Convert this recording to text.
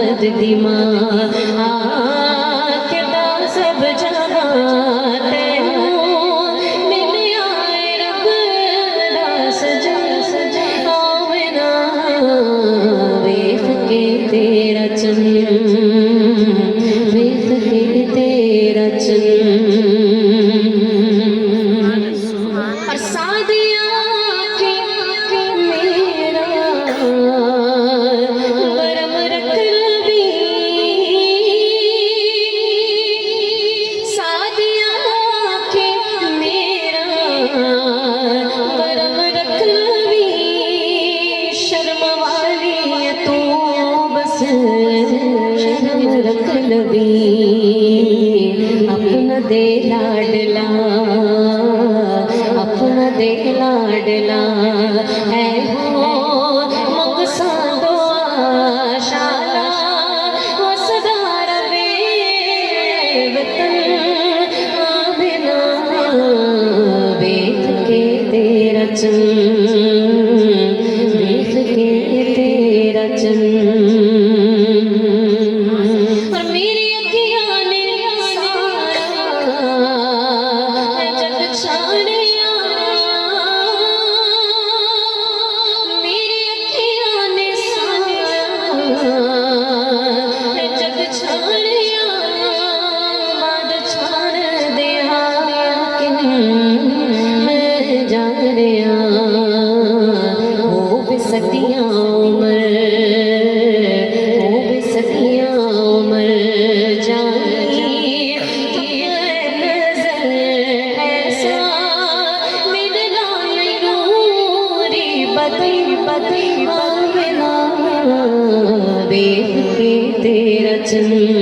मुहम्मद दी मां आखदा सब जहां तैनूं मिलिया रब दा सजा आमना वेख के तेरा चन्न वेख के तेरा चन्न और सादिया के मेरा बरम रख लबी सादिया के मेरा बरम रख लबी शर्म वाली है तू बस शर्म रख लबी अपना दे लाडला अपना दे लाडला है हो मंगसा दो शाला वसदा रवे वतन आबिना वेख के तेरा चन्न वेख के तेरा चन्न और मेरी अखियां ने सारा जग छाड़िया मेरी अखियां ने सारा जग छाड़िया बाद छाड़ दिया मैं जान रिया हो सदियां उम्र हो सदियां उम्र जानी नजर ऐसा मेरे नाल नूरी बदई बदई आवेला वेख के तेरा चन्न